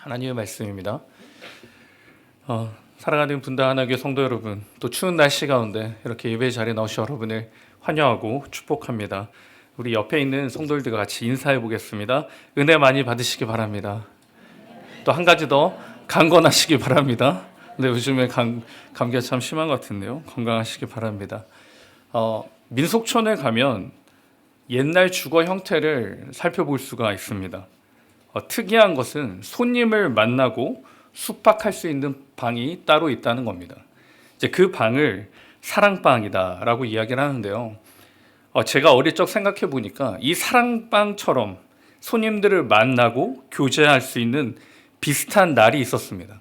하나님의 말씀입니다. 사랑하는 분당하나교회 성도 여러분, 또 추운 날씨 가운데 이렇게 예배 자리에 나오신 여러분을 환영하고 축복합니다. 우리 옆에 있는 성도들과 같이 인사해 보겠습니다. 은혜 많이 받으시기 바랍니다. 또 한 가지 더 강건하시기 바랍니다. 근데 요즘에 감기가 참 심한 것 같은데요. 건강하시기 바랍니다. 민속촌에 가면 옛날 주거 형태를 살펴볼 수가 있습니다. 특이한 것은 손님을 만나고 숙박할 수 있는 방이 따로 있다는 겁니다. 이제 그 방을 사랑방이다라고 이야기를 하는데요. 제가 어릴 적 생각해 보니까 이 사랑방처럼 손님들을 만나고 교제할 수 있는 비슷한 날이 있었습니다.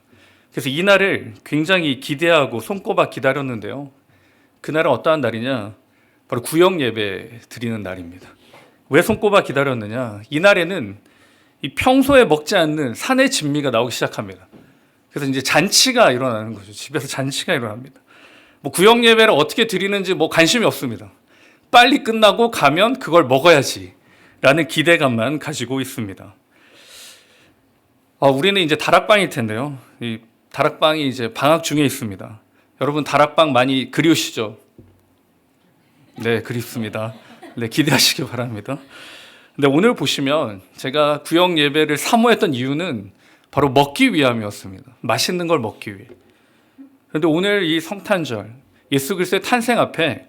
그래서 이 날을 굉장히 기대하고 손꼽아 기다렸는데요. 그날은 어떠한 날이냐? 바로 구역 예배 드리는 날입니다. 왜 손꼽아 기다렸느냐? 이 날에는 이 평소에 먹지 않는 산의 진미가 나오기 시작합니다. 그래서 이제 잔치가 일어나는 거죠. 집에서 잔치가 일어납니다. 구역 예배를 어떻게 드리는지 관심이 없습니다. 빨리 끝나고 가면 그걸 먹어야지 라는 기대감만 가지고 있습니다. 우리는 이제 다락방일 텐데요. 이 다락방이 이제 방학 중에 있습니다. 여러분 다락방 많이 그리우시죠? 네, 그립습니다. 네, 기대하시기 바랍니다. 근데 오늘 보시면 제가 구역 예배를 사모했던 이유는 바로 먹기 위함이었습니다. 맛있는 걸 먹기 위해. 그런데 오늘 이 성탄절, 예수 그리스도의 탄생 앞에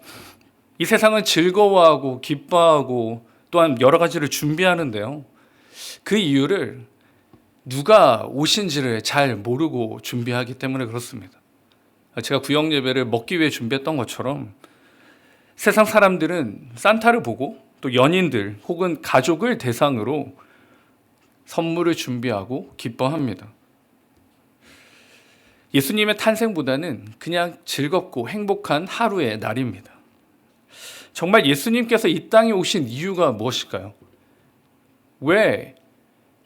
이 세상은 즐거워하고 기뻐하고 또한 여러 가지를 준비하는데요. 그 이유를 누가 오신지를 잘 모르고 준비하기 때문에 그렇습니다. 제가 구역 예배를 먹기 위해 준비했던 것처럼 세상 사람들은 산타를 보고 또 연인들 혹은 가족을 대상으로 선물을 준비하고 기뻐합니다. 예수님의 탄생보다는 그냥 즐겁고 행복한 하루의 날입니다. 정말 예수님께서 이 땅에 오신 이유가 무엇일까요? 왜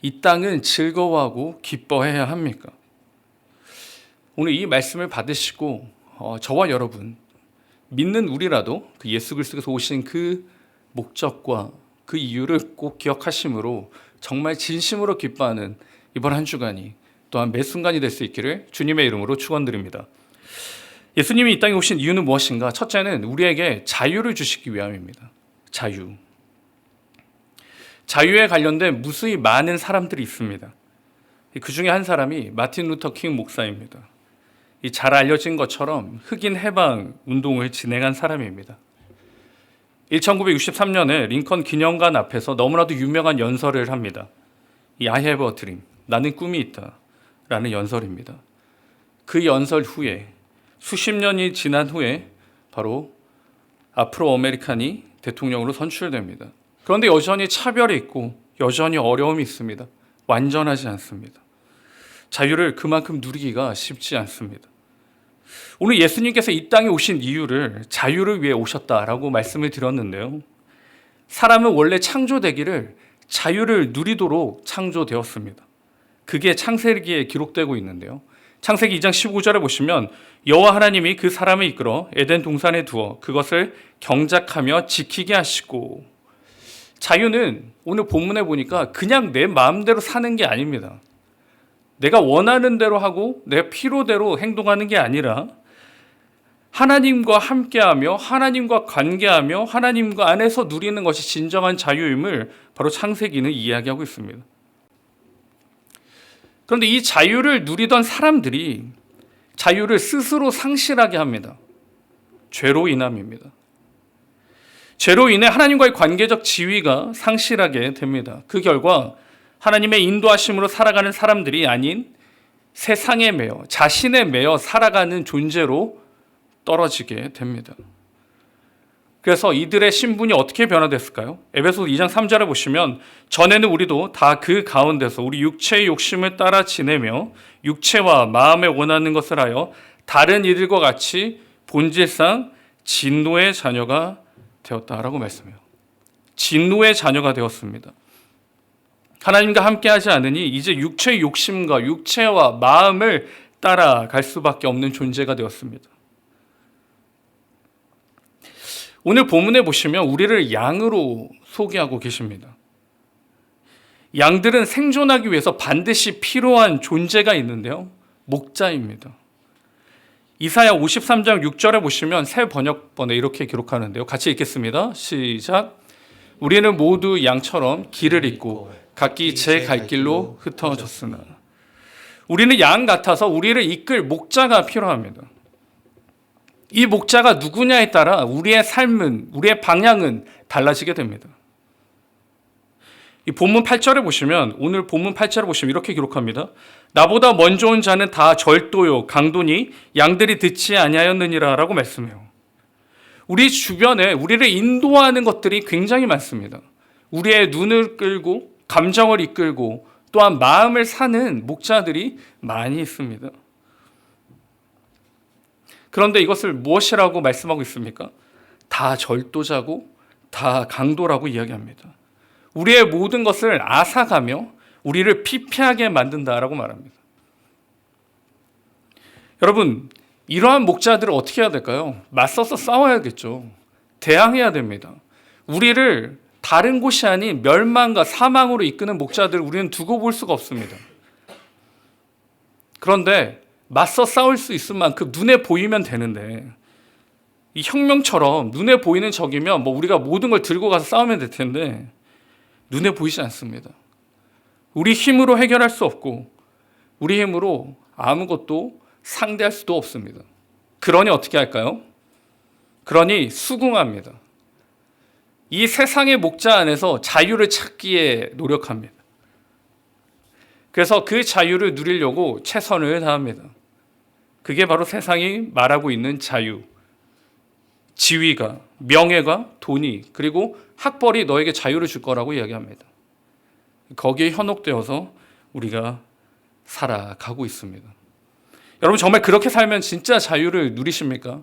이 땅은 즐거워하고 기뻐해야 합니까? 오늘 이 말씀을 받으시고 저와 여러분, 믿는 우리라도 그 예수 그리스도께서 오신 그 목적과 그 이유를 꼭 기억하심으로 정말 진심으로 기뻐하는 이번 한 주간이 또한 매 순간이 될 수 있기를 주님의 이름으로 축원드립니다. 예수님이 이 땅에 오신 이유는 무엇인가? 첫째는 우리에게 자유를 주시기 위함입니다. 자유에 관련된 무수히 많은 사람들이 있습니다. 그 중에 한 사람이 마틴 루터 킹 목사입니다. 잘 알려진 것처럼 흑인 해방 운동을 진행한 사람입니다. 1963년에 링컨 기념관 앞에서 너무나도 유명한 연설을 합니다. I have a dream, 나는 꿈이 있다 라는 연설입니다. 그 연설 후에 수십 년이 지난 후에 바로 아프로 아메리칸이 대통령으로 선출됩니다. 그런데 여전히 차별이 있고 여전히 어려움이 있습니다. 완전하지 않습니다. 자유를 그만큼 누리기가 쉽지 않습니다. 오늘 예수님께서 이 땅에 오신 이유를 자유를 위해 오셨다라고 말씀을 드렸는데요. 사람은 원래 창조되기를 자유를 누리도록 창조되었습니다. 그게 창세기에 기록되고 있는데요. 창세기 2장 15절에 보시면 여호와 하나님이 그 사람을 이끌어 에덴 동산에 두어 그것을 경작하며 지키게 하시고. 자유는 오늘 본문에 보니까 그냥 내 마음대로 사는 게 아닙니다. 내가 원하는 대로 하고 내 필요대로 행동하는 게 아니라 하나님과 함께하며 하나님과 관계하며 하나님과 안에서 누리는 것이 진정한 자유임을 바로 창세기는 이야기하고 있습니다. 그런데 이 자유를 누리던 사람들이 자유를 스스로 상실하게 합니다. 죄로 인함입니다. 죄로 인해 하나님과의 관계적 지위가 상실하게 됩니다. 그 결과 하나님의 인도하심으로 살아가는 사람들이 아닌 세상에 매여 자신에 매여 살아가는 존재로 떨어지게 됩니다. 그래서 이들의 신분이 어떻게 변화됐을까요? 에베소서 2장 3절에 보시면 전에는 우리도 다 그 가운데서 우리 육체의 욕심을 따라 지내며 육체와 마음에 원하는 것을 하여 다른 이들과 같이 본질상 진노의 자녀가 되었다라고 말씀해요. 진노의 자녀가 되었습니다. 하나님과 함께하지 않으니 이제 육체의 욕심과 육체와 마음을 따라갈 수밖에 없는 존재가 되었습니다. 오늘 본문에 보시면 우리를 양으로 소개하고 계십니다. 양들은 생존하기 위해서 반드시 필요한 존재가 있는데요. 목자입니다. 이사야 53장 6절에 보시면 새 번역본에 이렇게 기록하는데요. 같이 읽겠습니다. 시작. 우리는 모두 양처럼 길을 잇고 각기 제 갈 길로 흩어졌으나. 우리는 양 같아서 우리를 이끌 목자가 필요합니다. 이 목자가 누구냐에 따라 우리의 삶은, 우리의 방향은 달라지게 됩니다. 이 본문 8절에 보시면, 오늘 본문 8절에 보시면 이렇게 기록합니다. 나보다 먼저 온 자는 다 절도요 강도니 양들이 듣지 아니하였느니라 라고 말씀해요. 우리 주변에 우리를 인도하는 것들이 굉장히 많습니다. 우리의 눈을 끌고 감정을 이끌고 또한 마음을 사는 목자들이 많이 있습니다. 그런데 이것을 무엇이라고 말씀하고 있습니까? 다 절도자고 다 강도라고 이야기합니다. 우리의 모든 것을 앗아가며 우리를 피폐하게 만든다라고 말합니다. 여러분, 이러한 목자들을 어떻게 해야 될까요? 맞서서 싸워야겠죠. 대항해야 됩니다. 우리를 다른 곳이 아닌 멸망과 사망으로 이끄는 목자들을 우리는 두고 볼 수가 없습니다. 그런데 맞서 싸울 수 있을 만큼 눈에 보이면 되는데, 이 혁명처럼 눈에 보이는 적이면 우리가 모든 걸 들고 가서 싸우면 될 텐데 눈에 보이지 않습니다. 우리 힘으로 해결할 수 없고 우리 힘으로 아무것도 상대할 수도 없습니다. 그러니 어떻게 할까요? 그러니 수긍합니다. 이 세상의 목자 안에서 자유를 찾기에 노력합니다. 그래서 그 자유를 누리려고 최선을 다합니다. 그게 바로 세상이 말하고 있는 자유, 지위가, 명예가, 돈이, 그리고 학벌이 너에게 자유를 줄 거라고 이야기합니다. 거기에 현혹되어서 우리가 살아가고 있습니다. 여러분, 정말 그렇게 살면 진짜 자유를 누리십니까?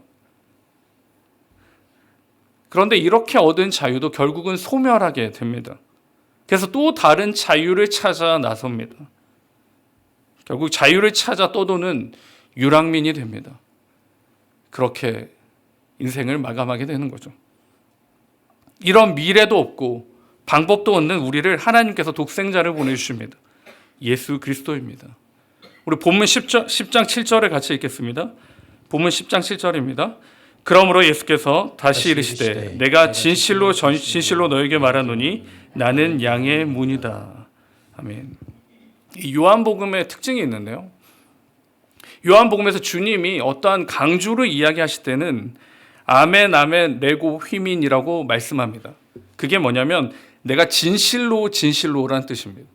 그런데 이렇게 얻은 자유도 결국은 소멸하게 됩니다. 그래서 또 다른 자유를 찾아 나섭니다. 결국 자유를 찾아 떠도는 유랑민이 됩니다. 그렇게 인생을 마감하게 되는 거죠. 이런 미래도 없고 방법도 없는 우리를 하나님께서 독생자를 보내주십니다. 예수 그리스도입니다. 우리 본문 10장 7절을 같이 읽겠습니다. 본문 10장 7절입니다. 그러므로 예수께서 다시 이르시되 내가 진실로 너에게 말하노니 나는 양의 문이다. 아멘. 요한복음의 특징이 있는데요. 요한복음에서 주님이 어떠한 강조를 이야기하실 때는 아멘 아멘 레고 휘민이라고 말씀합니다. 그게 뭐냐면 내가 진실로라는 뜻입니다.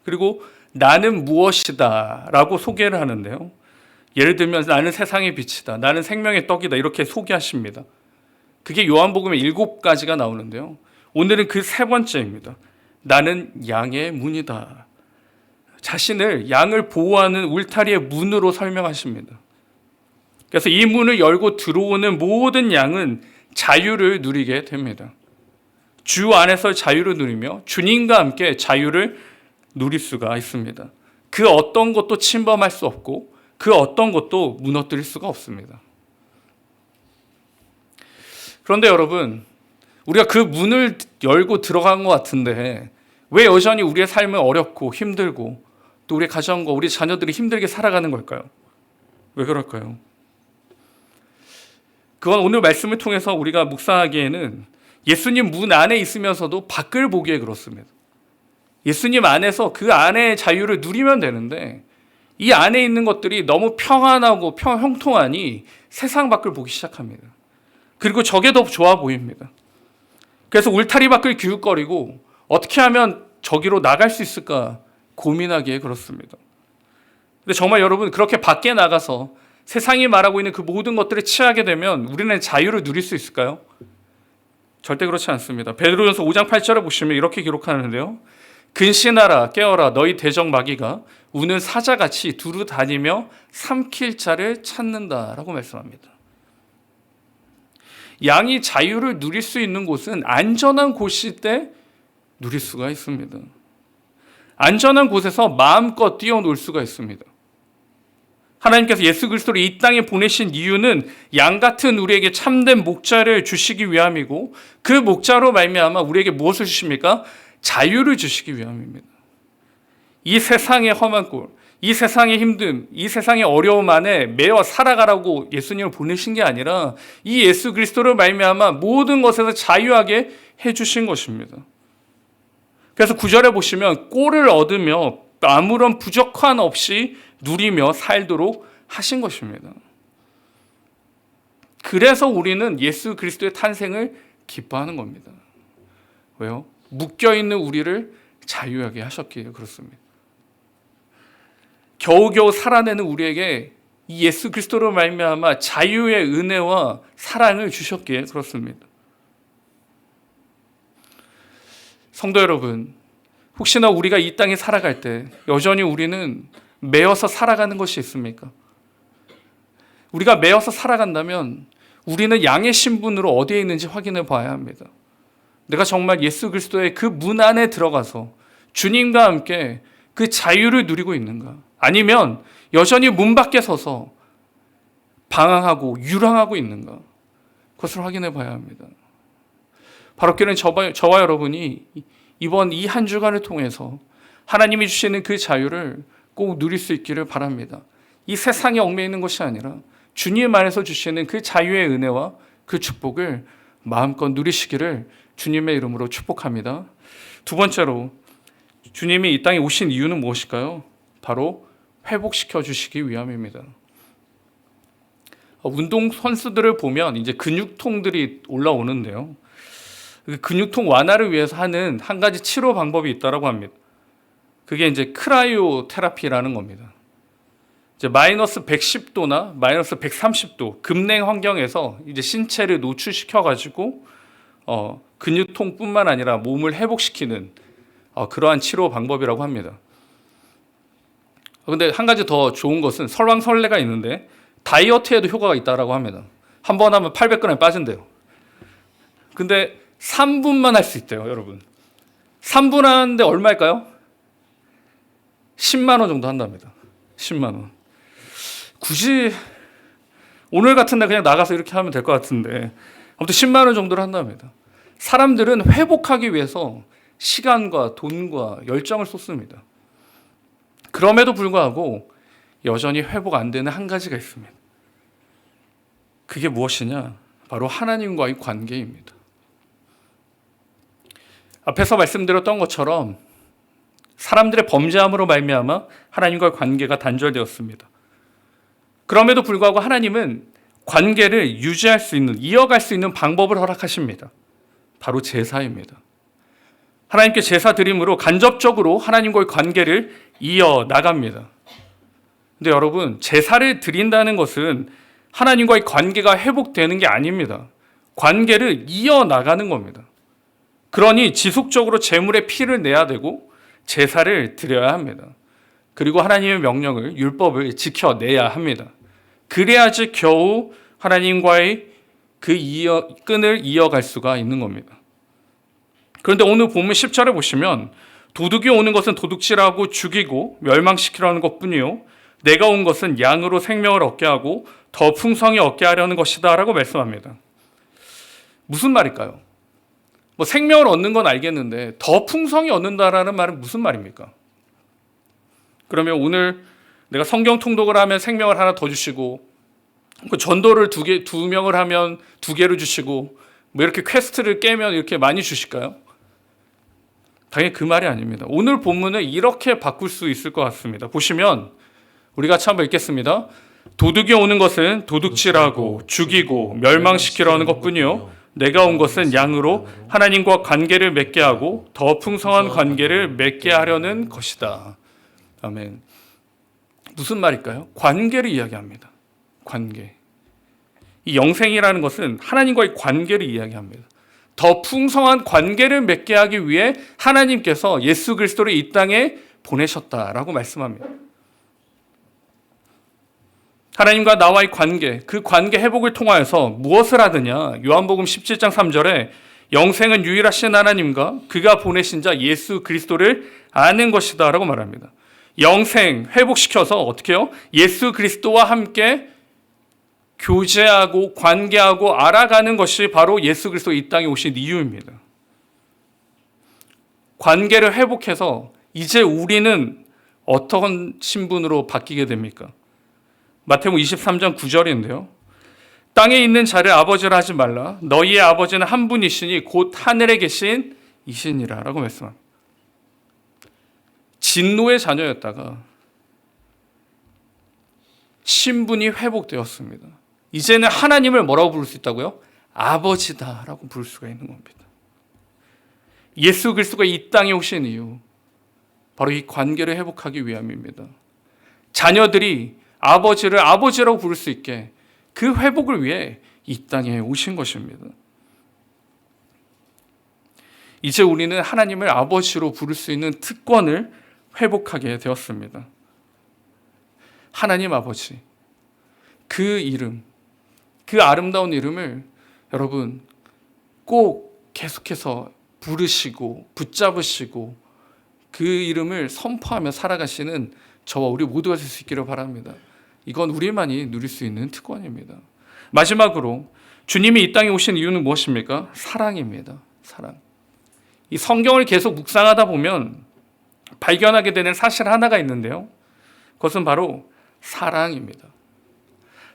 그리고 나는 무엇이다 라고 소개를 하는데요. 예를 들면 나는 세상의 빛이다, 나는 생명의 떡이다 이렇게 소개하십니다. 그게 요한복음에 7가지가 나오는데요. 오늘은 그 3번째입니다. 나는 양의 문이다. 자신을 양을 보호하는 울타리의 문으로 설명하십니다. 그래서 이 문을 열고 들어오는 모든 양은 자유를 누리게 됩니다. 주 안에서 자유를 누리며 주님과 함께 자유를 누릴 수가 있습니다. 그 어떤 것도 침범할 수 없고 그 어떤 것도 무너뜨릴 수가 없습니다. 그런데 여러분, 우리가 그 문을 열고 들어간 것 같은데 왜 여전히 우리의 삶은 어렵고 힘들고 또 우리 가정과 우리 자녀들이 힘들게 살아가는 걸까요? 왜 그럴까요? 그건 오늘 말씀을 통해서 우리가 묵상하기에는 예수님 문 안에 있으면서도 밖을 보기에 그렇습니다. 예수님 안에서 그 안의 자유를 누리면 되는데 이 안에 있는 것들이 너무 평안하고 형통하니 세상 밖을 보기 시작합니다. 그리고 저게 더 좋아 보입니다. 그래서 울타리 밖을 기웃거리고 어떻게 하면 저기로 나갈 수 있을까 고민하기에 그렇습니다. 근데 정말 여러분, 그렇게 밖에 나가서 세상이 말하고 있는 그 모든 것들을 취하게 되면 우리는 자유를 누릴 수 있을까요? 절대 그렇지 않습니다. 베드로전서 5장 8절에 보시면 이렇게 기록하는데요. 근신하라 깨어라 너희 대적 마귀가 우는 사자같이 두루 다니며 삼킬 자를 찾는다라고 말씀합니다. 양이 자유를 누릴 수 있는 곳은 안전한 곳일 때 누릴 수가 있습니다. 안전한 곳에서 마음껏 뛰어놀 수가 있습니다. 하나님께서 예수 그리스도를 이 땅에 보내신 이유는 양 같은 우리에게 참된 목자를 주시기 위함이고 그 목자로 말미암아 우리에게 무엇을 주십니까? 자유를 주시기 위함입니다. 이 세상의 험한 꼴, 이 세상의 힘듦, 이 세상의 어려움 안에 매여 살아가라고 예수님을 보내신 게 아니라 이 예수 그리스도를 말미암아 모든 것에서 자유하게 해주신 것입니다. 그래서 9절에 보시면 꼴을 얻으며 아무런 부족한 없이 누리며 살도록 하신 것입니다. 그래서 우리는 예수 그리스도의 탄생을 기뻐하는 겁니다. 왜요? 묶여있는 우리를 자유하게 하셨기에 그렇습니다. 겨우겨우 살아내는 우리에게 이 예수 그리스도로 말미암아 자유의 은혜와 사랑을 주셨기에 그렇습니다. 성도 여러분, 혹시나 우리가 이 땅에 살아갈 때 여전히 우리는 매여서 살아가는 것이 있습니까? 우리가 매여서 살아간다면 우리는 양의 신분으로 어디에 있는지 확인해 봐야 합니다. 내가 정말 예수 그리스도의 그 문 안에 들어가서 주님과 함께 그 자유를 누리고 있는가? 아니면 여전히 문 밖에 서서 방황하고 유랑하고 있는가? 그것을 확인해 봐야 합니다. 바로교는 저와 여러분이 이번 이 한 주간을 통해서 하나님이 주시는 그 자유를 꼭 누릴 수 있기를 바랍니다. 이 세상에 얽매이는 있는 것이 아니라 주님 안에서 주시는 그 자유의 은혜와 그 축복을 마음껏 누리시기를 주님의 이름으로 축복합니다. 두 번째로 주님이 이 땅에 오신 이유는 무엇일까요? 바로 회복시켜 주시기 위함입니다. 운동 선수들을 보면 이제 근육통들이 올라오는데요. 그 근육통 완화를 위해서 하는 한 가지 치료 방법이 있다고 합니다. 그게 이제 크라이오 테라피라는 겁니다. 이제 마이너스 110도나 마이너스 130도 급냉 환경에서 이제 신체를 노출시켜 가지고 근육통뿐만 아니라 몸을 회복시키는 그러한 치료 방법이라고 합니다. 근데 한 가지 더 좋은 것은 설왕설래가 있는데 다이어트에도 효과가 있다고 합니다. 한 번 하면 800g 빠진대요. 근데 3분만 할 수 있대요, 여러분. 3분 하는데 얼마일까요? 10만 원 정도 한답니다. 10만 원. 굳이 오늘 같은 날 그냥 나가서 이렇게 하면 될 것 같은데 아무튼 10만 원 정도를 한답니다. 사람들은 회복하기 위해서 시간과 돈과 열정을 쏟습니다. 그럼에도 불구하고 여전히 회복 안 되는 한 가지가 있습니다. 그게 무엇이냐? 바로 하나님과의 관계입니다. 앞에서 말씀드렸던 것처럼 사람들의 범죄함으로 말미암아 하나님과의 관계가 단절되었습니다. 그럼에도 불구하고 하나님은 관계를 유지할 수 있는, 이어갈 수 있는 방법을 허락하십니다. 바로 제사입니다. 하나님께 제사 드림으로 간접적으로 하나님과의 관계를 이어나갑니다. 근데 여러분, 제사를 드린다는 것은 하나님과의 관계가 회복되는 게 아닙니다. 관계를 이어나가는 겁니다. 그러니 지속적으로 제물의 피를 내야 되고 제사를 드려야 합니다. 그리고 하나님의 명령을, 율법을 지켜내야 합니다. 그래야지 겨우 하나님과의 그 끈을 이어갈 수가 있는 겁니다. 그런데 오늘 본문 10절에 보시면 도둑이 오는 것은 도둑질하고 죽이고 멸망시키려는 것뿐이요 내가 온 것은 양으로 생명을 얻게 하고 더 풍성히 얻게 하려는 것이다 라고 말씀합니다. 무슨 말일까요? 생명을 얻는 건 알겠는데 더 풍성히 얻는다라는 말은 무슨 말입니까? 그러면 오늘 내가 성경 통독을 하면 생명을 하나 더 주시고 전도를 두 명을 하면 2개를 주시고 이렇게 퀘스트를 깨면 이렇게 많이 주실까요? 당연히 그 말이 아닙니다. 오늘 본문을 이렇게 바꿀 수 있을 것 같습니다. 보시면 우리 같이 한번 읽겠습니다. 도둑이 오는 것은 도둑질하고 죽이고 멸망시키려는 것뿐이요 내가 온 것은 양으로 하나님과 관계를 맺게 하고 더 풍성한 관계를 맺게 하려는 것이다. 아멘. 무슨 말일까요? 관계를 이야기합니다. 관계. 이 영생이라는 것은 하나님과의 관계를 이야기합니다. 더 풍성한 관계를 맺게 하기 위해 하나님께서 예수 그리스도를 이 땅에 보내셨다라고 말씀합니다. 하나님과 나와의 관계, 그 관계 회복을 통하여서 무엇을 하느냐? 요한복음 17장 3절에 영생은 유일하신 하나님과 그가 보내신 자 예수 그리스도를 아는 것이다 라고 말합니다. 영생, 회복시켜서 어떻게 해요? 예수 그리스도와 함께 교제하고 관계하고 알아가는 것이 바로 예수 그리스도 이 땅에 오신 이유입니다. 관계를 회복해서 이제 우리는 어떤 신분으로 바뀌게 됩니까? 마태복음 23장 9절인데요. 땅에 있는 자를 아버지라 하지 말라. 너희의 아버지는 한 분이시니 곧 하늘에 계신 이시니라 라고 말씀합니다. 진노의 자녀였다가 신분이 회복되었습니다. 이제는 하나님을 뭐라고 부를 수 있다고요? 아버지다라고 부를 수가 있는 겁니다. 예수 그리스도가 이 땅에 오신 이유, 바로 이 관계를 회복하기 위함입니다. 자녀들이 아버지를 아버지라고 부를 수 있게 그 회복을 위해 이 땅에 오신 것입니다. 이제 우리는 하나님을 아버지로 부를 수 있는 특권을 회복하게 되었습니다. 하나님 아버지, 그 이름, 그 아름다운 이름을 여러분 꼭 계속해서 부르시고 붙잡으시고 그 이름을 선포하며 살아가시는 저와 우리 모두가 될 수 있기를 바랍니다. 이건 우리만이 누릴 수 있는 특권입니다. 마지막으로 주님이 이 땅에 오신 이유는 무엇입니까? 사랑입니다. 사랑. 이 성경을 계속 묵상하다 보면 발견하게 되는 사실 하나가 있는데요. 그것은 바로 사랑입니다.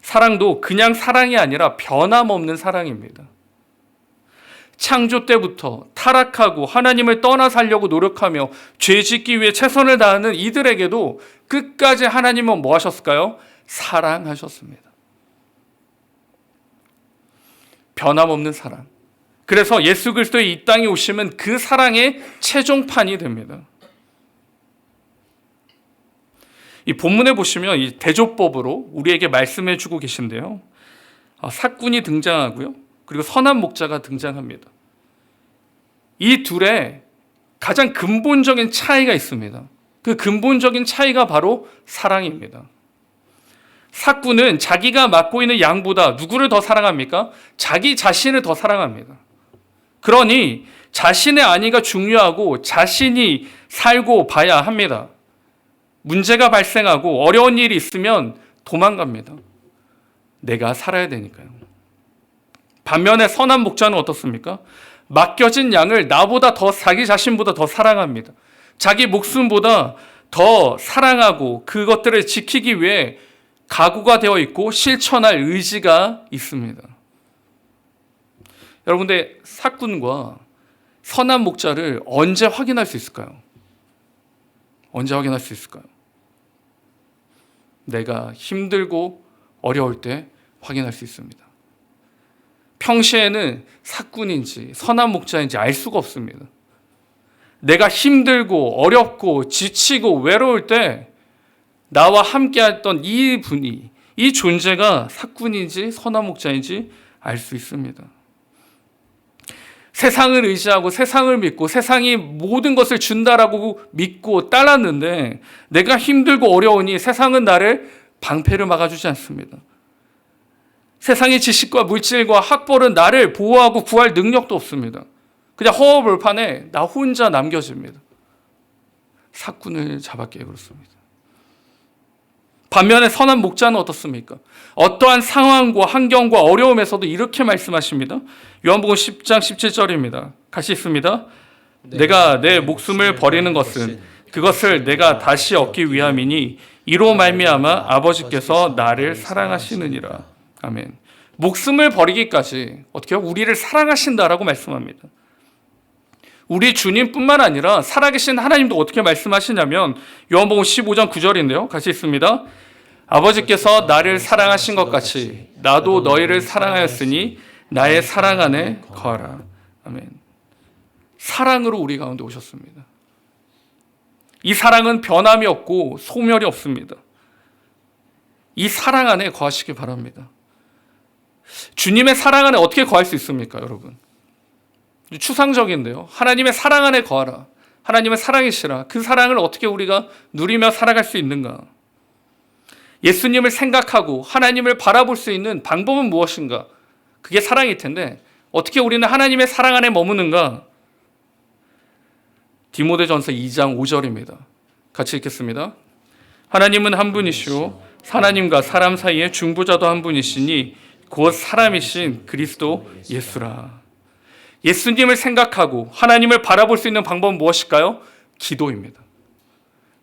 사랑도 그냥 사랑이 아니라 변함없는 사랑입니다. 창조 때부터 타락하고 하나님을 떠나 살려고 노력하며 죄 짓기 위해 최선을 다하는 이들에게도 끝까지 하나님은 뭐 하셨을까요? 사랑하셨습니다. 변함없는 사랑. 그래서 예수 그리스도의 이 땅에 오시면 그 사랑의 최종판이 됩니다. 이 본문에 보시면 이 대조법으로 우리에게 말씀해 주고 계신데요. 삭군이 등장하고요. 그리고 선한 목자가 등장합니다. 이 둘의 가장 근본적인 차이가 있습니다. 그 근본적인 차이가 바로 사랑입니다. 삭군은 자기가 맡고 있는 양보다 누구를 더 사랑합니까? 자기 자신을 더 사랑합니다. 그러니 자신의 안위가 중요하고 자신이 살고 봐야 합니다. 문제가 발생하고 어려운 일이 있으면 도망갑니다. 내가 살아야 되니까요. 반면에 선한 목자는 어떻습니까? 맡겨진 양을 나보다 더 자기 자신보다 더 사랑합니다. 자기 목숨보다 더 사랑하고 그것들을 지키기 위해 각오가 되어 있고 실천할 의지가 있습니다. 여러분들 삭군과 선한 목자를 언제 확인할 수 있을까요? 언제 확인할 수 있을까요? 내가 힘들고 어려울 때 확인할 수 있습니다. 평시에는 삭군인지 선한 목자인지 알 수가 없습니다. 내가 힘들고 어렵고 지치고 외로울 때 나와 함께 했던 이 분이, 이 존재가 삭군인지 선한 목자인지 알 수 있습니다. 세상을 의지하고 세상을 믿고 세상이 모든 것을 준다라고 믿고 따랐는데 내가 힘들고 어려우니 세상은 나를 방패를 막아주지 않습니다. 세상의 지식과 물질과 학벌은 나를 보호하고 구할 능력도 없습니다. 그냥 허허벌판에 나 혼자 남겨집니다. 삭군을 잡았기에 그렇습니다. 반면에 선한 목자는 어떻습니까? 어떠한 상황과 환경과 어려움에서도 이렇게 말씀하십니다. 요한복음 10장 17절입니다. 같이 읽습니다. 내가 내 목숨을 버리는 것은 그것을 내가 다시 얻기 위함이니 이로 말미암아 아버지께서 나를 사랑하시느니라. 아멘. 목숨을 버리기까지 어떻게 우리를 사랑하신다라고 말씀합니다. 우리 주님뿐만 아니라 살아계신 하나님도 어떻게 말씀하시냐면 요한복음 15장 9절인데요. 같이 읽습니다. 아버지께서 나를 사랑하신 것 같이 나도 너희를 사랑하였으니 나의 사랑 안에 거하라. 아멘. 사랑으로 우리 가운데 오셨습니다. 이 사랑은 변함이 없고 소멸이 없습니다. 이 사랑 안에 거하시기 바랍니다. 주님의 사랑 안에 어떻게 거할 수 있습니까, 여러분? 추상적인데요. 하나님의 사랑 안에 거하라. 하나님의 사랑이시라. 그 사랑을 어떻게 우리가 누리며 살아갈 수 있는가? 예수님을 생각하고 하나님을 바라볼 수 있는 방법은 무엇인가? 그게 사랑일 텐데 어떻게 우리는 하나님의 사랑 안에 머무는가? 디모데전서 2장 5절입니다. 같이 읽겠습니다. 하나님은 한 분이시오 하나님과 사람 사이의 중보자도 한 분이시니 곧 사람이신 그리스도 예수라. 예수님을 생각하고 하나님을 바라볼 수 있는 방법은 무엇일까요? 기도입니다.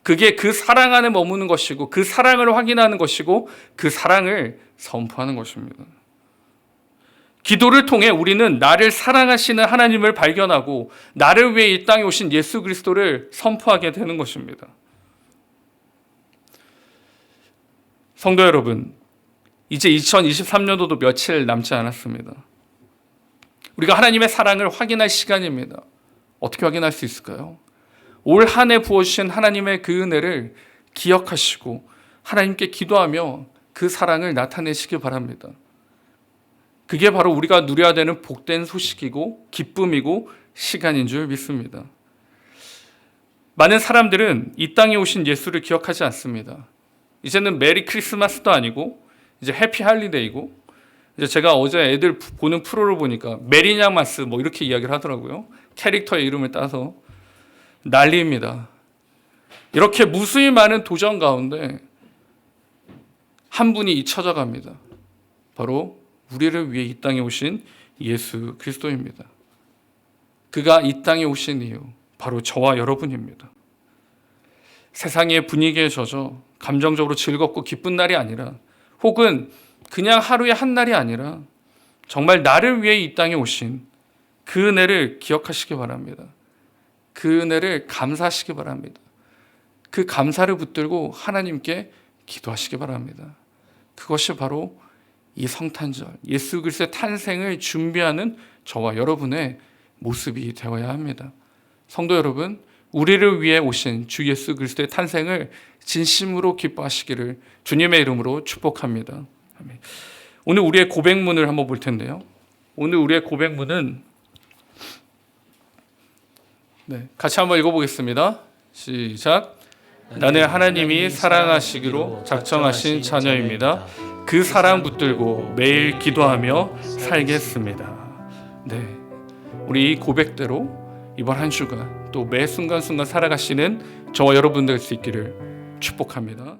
그게 그 사랑 안에 머무는 것이고 그 사랑을 확인하는 것이고 그 사랑을 선포하는 것입니다. 기도를 통해 우리는 나를 사랑하시는 하나님을 발견하고 나를 위해 이 땅에 오신 예수 그리스도를 선포하게 되는 것입니다. 성도 여러분, 이제 2023년도도 며칠 남지 않았습니다. 우리가 하나님의 사랑을 확인할 시간입니다. 어떻게 확인할 수 있을까요? 올 한 해 부어주신 하나님의 그 은혜를 기억하시고 하나님께 기도하며 그 사랑을 나타내시기 바랍니다. 그게 바로 우리가 누려야 되는 복된 소식이고 기쁨이고 시간인 줄 믿습니다. 많은 사람들은 이 땅에 오신 예수를 기억하지 않습니다. 이제는 메리 크리스마스도 아니고 이제 해피 할리데이고, 이제 제가 어제 애들 보는 프로를 보니까 메리냐마스 뭐 이렇게 이야기를 하더라고요. 캐릭터의 이름을 따서 난리입니다. 이렇게 무수히 많은 도전 가운데 한 분이 잊혀져 갑니다. 바로 우리를 위해 이 땅에 오신 예수 그리스도입니다. 그가 이 땅에 오신 이유 바로 저와 여러분입니다. 세상의 분위기에 젖어 감정적으로 즐겁고 기쁜 날이 아니라, 혹은 그냥 하루의 한 날이 아니라 정말 나를 위해 이 땅에 오신 그 은혜를 기억하시기 바랍니다. 그 은혜를 감사하시기 바랍니다. 그 감사를 붙들고 하나님께 기도하시기 바랍니다. 그것이 바로 이 성탄절, 예수 그리스도의 탄생을 준비하는 저와 여러분의 모습이 되어야 합니다. 성도 여러분, 우리를 위해 오신 주 예수 그리스도의 탄생을 진심으로 기뻐하시기를 주님의 이름으로 축복합니다. 아멘. 오늘 우리의 고백문을 한번 볼 텐데요. 오늘 우리의 고백문은 같이 한번 읽어보겠습니다. 시작. 나는 하나님이 사랑하시기로 작정하신 자녀입니다. 그 사랑 붙들고 매일 기도하며 살겠습니다. 우리 이 고백대로 이번 한 주간 또 매 순간순간 살아가시는 저와 여러분 될 수 있기를 축복합니다.